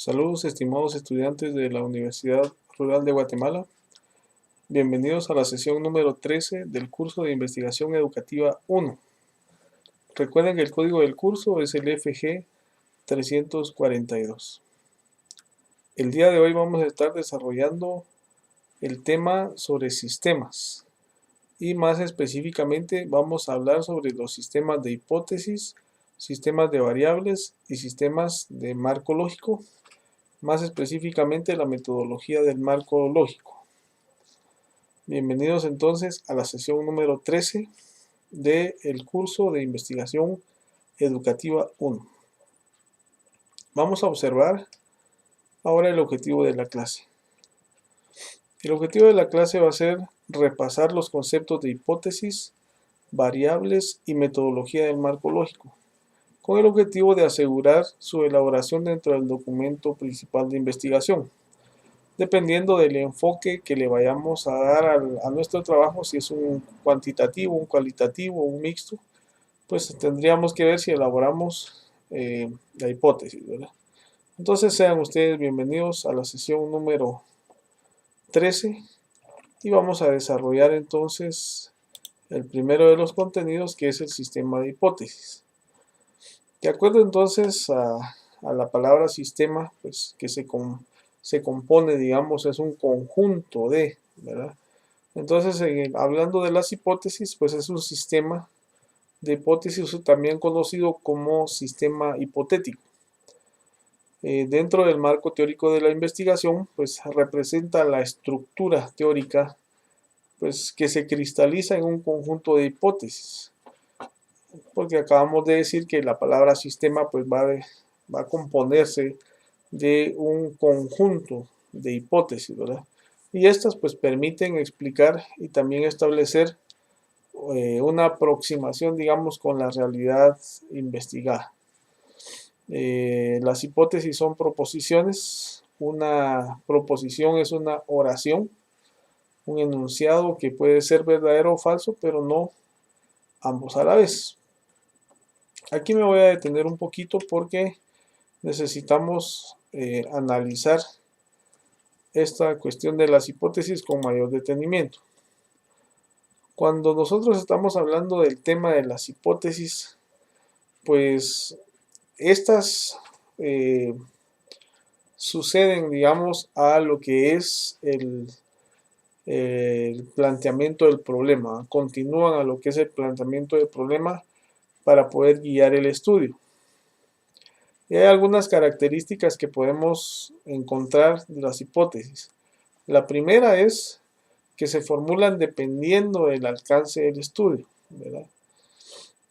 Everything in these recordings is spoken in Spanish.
Saludos, estimados estudiantes de la Universidad Rural de Guatemala. Bienvenidos a la sesión número 13 del curso de Investigación Educativa 1. Recuerden que el código del curso es el FG 342. El día de hoy vamos a estar desarrollando el tema sobre sistemas. Y más específicamente vamos a hablar sobre los sistemas de hipótesis, sistemas de variables y sistemas de marco lógico. Más específicamente la metodología del marco lógico. Bienvenidos entonces a la sesión número 13 del curso de Investigación Educativa 1. Vamos a observar ahora el objetivo de la clase. El objetivo de la clase va a ser repasar los conceptos de hipótesis, variables y metodología del marco lógico, con el objetivo de asegurar su elaboración dentro del documento principal de investigación, dependiendo del enfoque que le vayamos a dar a nuestro trabajo, si es un cuantitativo, un cualitativo, un mixto, pues tendríamos que ver si elaboramos la hipótesis, ¿verdad? Entonces sean ustedes bienvenidos a la sesión número 13 y vamos a desarrollar entonces el primero de los contenidos, que es el sistema de hipótesis. De acuerdo entonces a la palabra sistema, pues que se compone, digamos, es un conjunto de, ¿verdad? Entonces, hablando de las hipótesis, pues es un sistema de hipótesis también conocido como sistema hipotético. Dentro del marco teórico de la investigación, pues representa la estructura teórica, pues que se cristaliza en un conjunto de hipótesis. Porque acabamos de decir que la palabra sistema pues va a componerse de un conjunto de hipótesis, ¿verdad? Y estas pues permiten explicar y también establecer una aproximación, digamos, con la realidad investigada. Las hipótesis son proposiciones. Una proposición es una oración, un enunciado que puede ser verdadero o falso, pero no ambos a la vez. Aquí me voy a detener un poquito porque necesitamos analizar esta cuestión de las hipótesis con mayor detenimiento. Cuando nosotros estamos hablando del tema de las hipótesis, pues estas suceden, digamos, a lo que es el planteamiento del problema, continúan a lo que es el planteamiento del problema para poder guiar el estudio. Y hay algunas características que podemos encontrar de las hipótesis. La primera es que se formulan dependiendo del alcance del estudio, ¿verdad?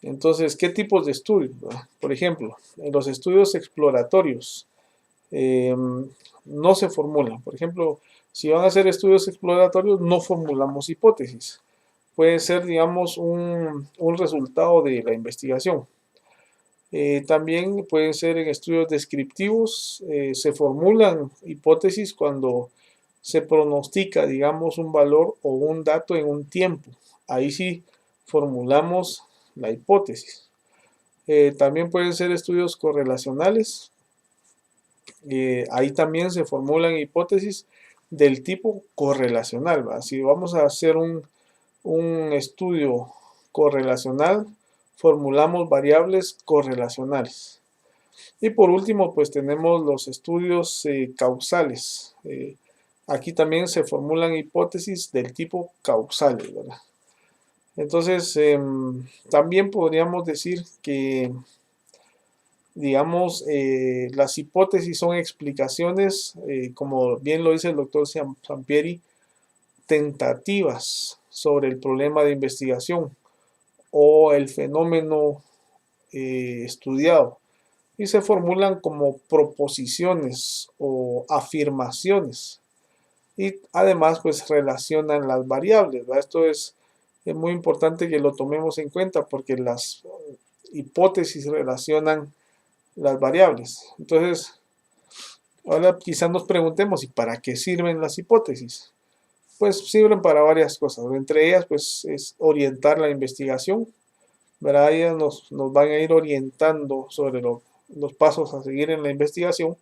Entonces, ¿qué tipos de estudios? Por ejemplo, en los estudios exploratorios no se formulan. Por ejemplo, si van a hacer estudios exploratorios, no formulamos hipótesis. Puede ser, digamos, un resultado de la investigación. También pueden ser en estudios descriptivos, se formulan hipótesis cuando se pronostica, digamos, un valor o un dato en un tiempo. Ahí sí formulamos la hipótesis. También pueden ser estudios correlacionales. Ahí también se formulan hipótesis del tipo correlacional, ¿va? Si vamos a hacer un estudio correlacional, formulamos variables correlacionales. Y por último, pues tenemos los estudios causales. Aquí también se formulan hipótesis del tipo causales, ¿verdad? Entonces, también podríamos decir que, digamos, las hipótesis son explicaciones, como bien lo dice el doctor Sampieri, tentativas sobre el problema de investigación o el fenómeno estudiado, y se formulan como proposiciones o afirmaciones, y además pues relacionan las variables, ¿verdad? Esto es muy importante que lo tomemos en cuenta porque las hipótesis relacionan las variables. Entonces, ahora quizás nos preguntemos, ¿y para qué sirven las hipótesis? Pues sirven para varias cosas. Entre ellas, pues es orientar la investigación, ¿verdad? Ellas nos van a ir orientando sobre los pasos a seguir en la investigación.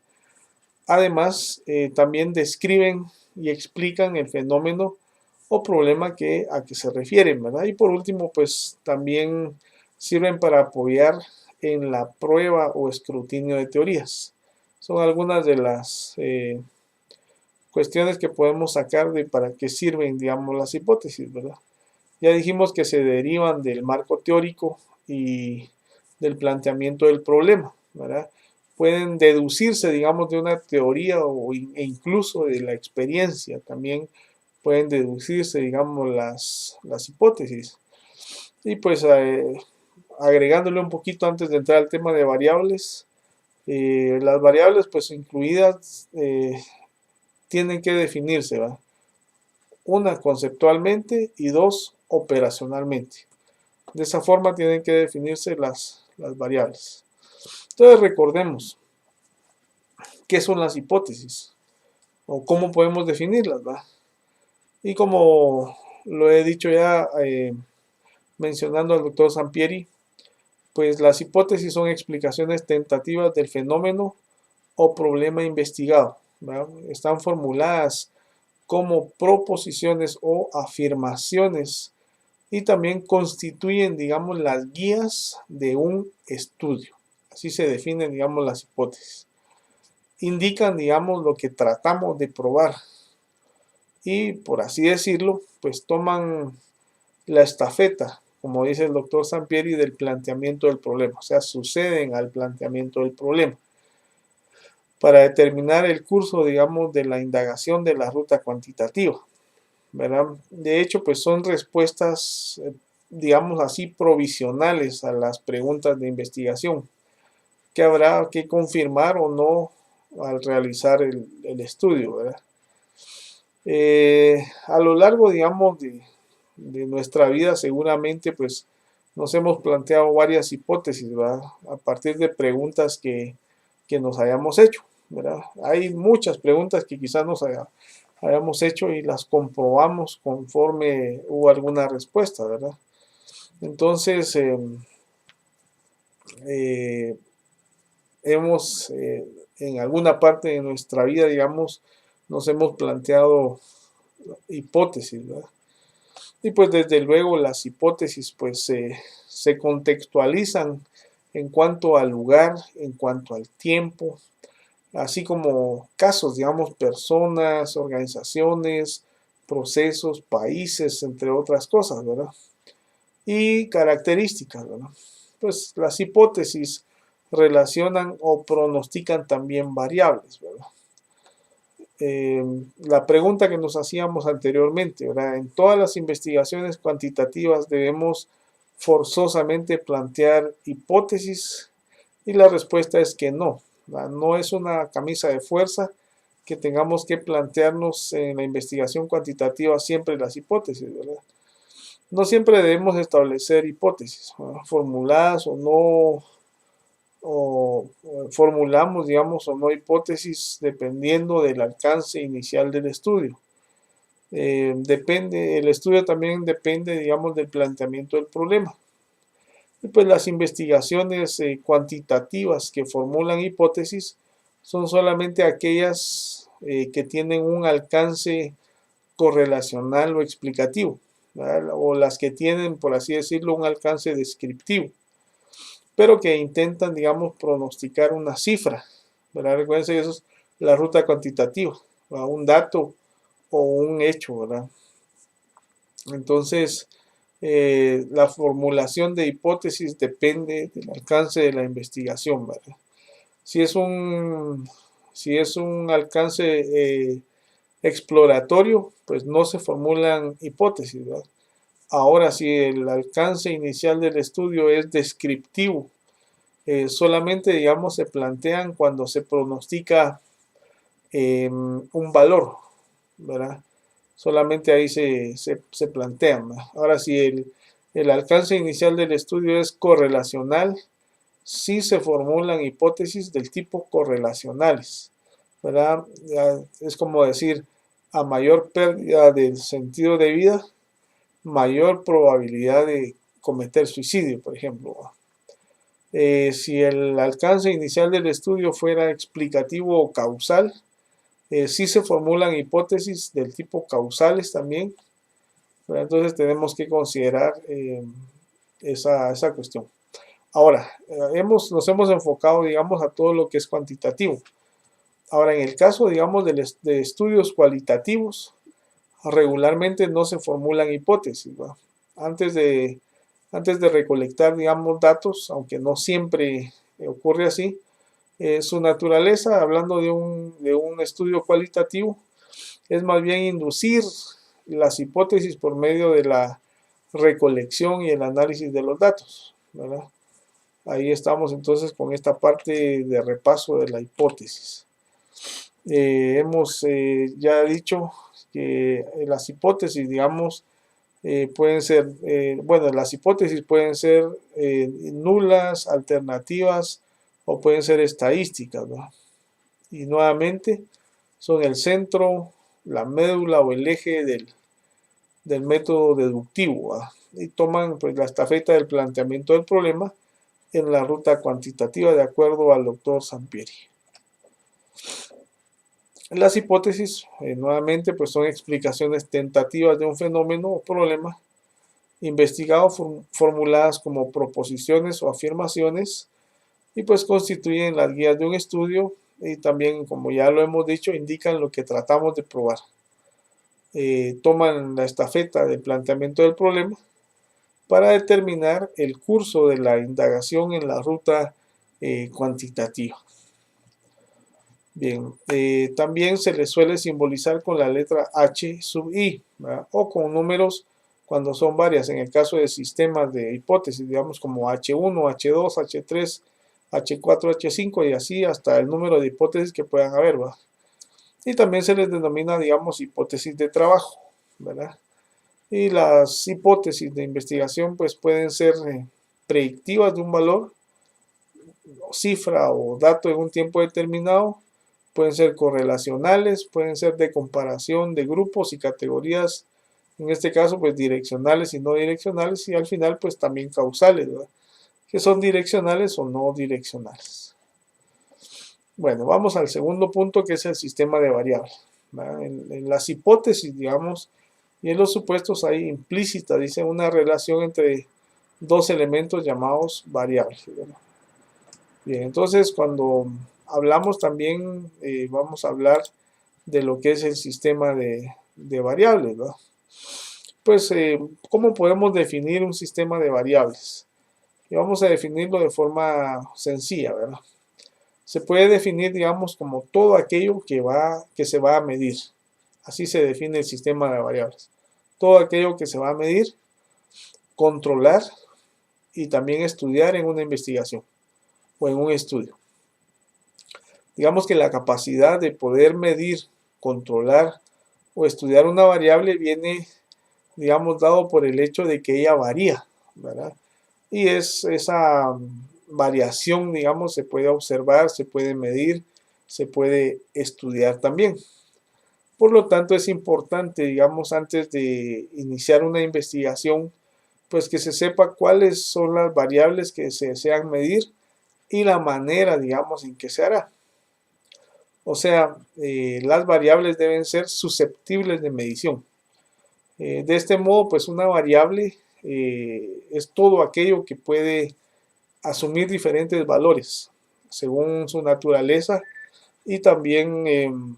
Además, también describen y explican el fenómeno o problema a que se refieren, ¿verdad? Y por último, pues también sirven para apoyar en la prueba o escrutinio de teorías. Son algunas de las cuestiones que podemos sacar de para qué sirven, digamos, las hipótesis, ¿verdad? Ya dijimos que se derivan del marco teórico y del planteamiento del problema, ¿verdad? Pueden deducirse, digamos, de una teoría e incluso de la experiencia. También pueden deducirse, digamos, las hipótesis. Y pues agregándole un poquito antes de entrar al tema de variables, las variables pues incluidas tienen que definirse, ¿va? Una conceptualmente y dos operacionalmente. De esa forma tienen que definirse las variables. Entonces recordemos qué son las hipótesis o cómo podemos definirlas, ¿va? Y como lo he dicho ya mencionando al doctor Sampieri, pues las hipótesis son explicaciones tentativas del fenómeno o problema investigado, ¿verdad? Están formuladas como proposiciones o afirmaciones y también constituyen, digamos, las guías de un estudio. Así se definen, digamos, las hipótesis. Indican, digamos, lo que tratamos de probar y, por así decirlo, pues toman la estafeta, como dice el doctor Sampieri, del planteamiento del problema, o sea, suceden al planteamiento del problema para determinar el curso, digamos, de la indagación de la ruta cuantitativa, ¿verdad? De hecho, pues son respuestas, digamos así, provisionales a las preguntas de investigación que habrá que confirmar o no al realizar el estudio, ¿verdad? A lo largo, digamos, de nuestra vida seguramente pues nos hemos planteado varias hipótesis, ¿verdad? A partir de preguntas que nos hayamos hecho, ¿verdad? Hay muchas preguntas que quizás hayamos hecho y las comprobamos conforme hubo alguna respuesta, ¿verdad? Entonces, hemos en alguna parte de nuestra vida, digamos, nos hemos planteado hipótesis, ¿verdad? Y pues desde luego las hipótesis pues se contextualizan en cuanto al lugar, en cuanto al tiempo, así como casos, digamos, personas, organizaciones, procesos, países, entre otras cosas, ¿verdad? Y características, ¿verdad? Pues las hipótesis relacionan o pronostican también variables, ¿verdad? La pregunta que nos hacíamos anteriormente, ¿verdad? En todas las investigaciones cuantitativas debemos forzosamente plantear hipótesis y la respuesta es que no, ¿verdad? No es una camisa de fuerza que tengamos que plantearnos en la investigación cuantitativa siempre las hipótesis, ¿verdad? No siempre debemos establecer hipótesis, ¿verdad? Formuladas o no, o formulamos, digamos, o no hipótesis dependiendo del alcance inicial del estudio. El estudio también depende, digamos, del planteamiento del problema. Y pues las investigaciones cuantitativas que formulan hipótesis son solamente aquellas que tienen un alcance correlacional o explicativo, ¿verdad? O las que tienen, por así decirlo, un alcance descriptivo, pero que intentan, digamos, pronosticar una cifra, ¿verdad? Recuerden que eso es la ruta cuantitativa, ¿verdad? Un dato o un hecho, ¿verdad? Entonces, la formulación de hipótesis depende del alcance de la investigación, ¿verdad? Si es un, si es un alcance exploratorio, pues no se formulan hipótesis, ¿verdad? Ahora, si el alcance inicial del estudio es descriptivo, solamente, digamos, se plantean cuando se pronostica un valor, ¿verdad? Solamente ahí se plantean, ¿verdad? Ahora, si el alcance inicial del estudio es correlacional, sí se formulan hipótesis del tipo correlacionales, ¿verdad? Es como decir, a mayor pérdida del sentido de vida, mayor probabilidad de cometer suicidio, por ejemplo. Si el alcance inicial del estudio fuera explicativo o causal, sí se formulan hipótesis del tipo causales también, ¿verdad? Entonces tenemos que considerar esa cuestión. Ahora, nos hemos enfocado, digamos, a todo lo que es cuantitativo. Ahora, en el caso, digamos, de estudios cualitativos, regularmente no se formulan hipótesis, ¿verdad? Antes de, antes de recolectar, digamos, datos, aunque no siempre ocurre así, su naturaleza, hablando de un estudio cualitativo, es más bien inducir las hipótesis por medio de la recolección y el análisis de los datos, ¿verdad? Ahí estamos entonces con esta parte de repaso de la hipótesis. Hemos ya dicho que las hipótesis, digamos, pueden ser, bueno, las hipótesis pueden ser nulas, alternativas o pueden ser estadísticas, ¿no? Y nuevamente son el centro, la médula o el eje del método deductivo, ¿va? Y toman pues la estafeta del planteamiento del problema en la ruta cuantitativa de acuerdo al doctor Sampieri. Las hipótesis, nuevamente, pues son explicaciones tentativas de un fenómeno o problema investigado, formuladas como proposiciones o afirmaciones, y pues constituyen las guías de un estudio y también, como ya lo hemos dicho, indican lo que tratamos de probar. Toman la estafeta del planteamiento del problema para determinar el curso de la indagación en la ruta cuantitativa. Bien, también se le suele simbolizar con la letra H sub i, ¿verdad? O con números cuando son varias, en el caso de sistemas de hipótesis, digamos como H1, H2, H3, H4, H5 y así hasta el número de hipótesis que puedan haber, ¿verdad? Y también se les denomina, digamos, hipótesis de trabajo, ¿verdad? Y las hipótesis de investigación pues pueden ser predictivas de un valor, o cifra o dato en un tiempo determinado, pueden ser correlacionales, pueden ser de comparación de grupos y categorías, en este caso pues direccionales y no direccionales, y al final pues también causales, ¿verdad? Que son direccionales o no direccionales. Bueno, vamos al segundo punto, que es el sistema de variables. En las hipótesis, digamos, y en los supuestos hay implícita, dice, una relación entre dos elementos llamados variables, ¿verdad? Bien, entonces cuando hablamos también, vamos a hablar de lo que es el sistema de variables, ¿verdad? Pues, ¿cómo podemos definir un sistema de variables? Y vamos a definirlo de forma sencilla, ¿verdad? Se puede definir, digamos, como todo aquello que se va a medir. Así se define el sistema de variables. Todo aquello que se va a medir, controlar y también estudiar en una investigación o en un estudio. Digamos que la capacidad de poder medir, controlar o estudiar una variable viene, digamos, dado por el hecho de que ella varía, ¿verdad? Y esa variación, digamos, se puede observar, se puede medir, se puede estudiar también. Por lo tanto, es importante, digamos, antes de iniciar una investigación, pues que se sepa cuáles son las variables que se desean medir y la manera, digamos, en que se hará. O sea, las variables deben ser susceptibles de medición. De este modo, pues una variable es todo aquello que puede asumir diferentes valores según su naturaleza y también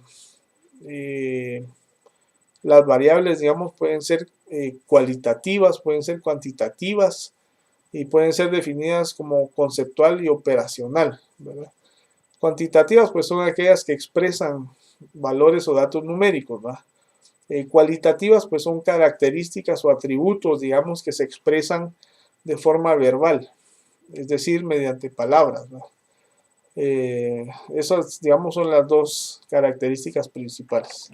las variables, digamos, pueden ser cualitativas, pueden ser cuantitativas y pueden ser definidas como conceptual y operacional, ¿verdad? Cuantitativas, pues son aquellas que expresan valores o datos numéricos, ¿verdad? Cualitativas, pues son características o atributos, digamos, que se expresan de forma verbal, es decir, mediante palabras, ¿no? Esas, digamos, son las dos características principales.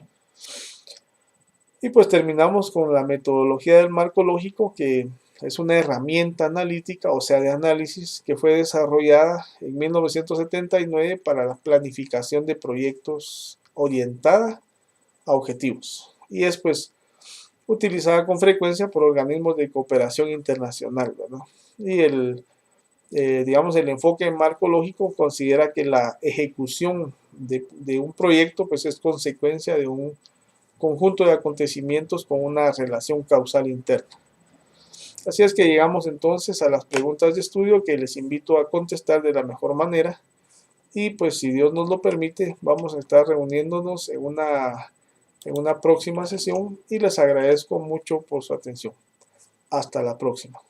Y pues terminamos con la metodología del marco lógico, que es una herramienta analítica, o sea, de análisis, que fue desarrollada en 1979 para la planificación de proyectos orientada a objetivos. Y es pues utilizada con frecuencia por organismos de cooperación internacional, ¿verdad? Y digamos, el enfoque en marco lógico considera que la ejecución de un proyecto pues es consecuencia de un conjunto de acontecimientos con una relación causal interna. Así es que llegamos entonces a las preguntas de estudio que les invito a contestar de la mejor manera y pues si Dios nos lo permite vamos a estar reuniéndonos en una próxima sesión y les agradezco mucho por su atención. Hasta la próxima.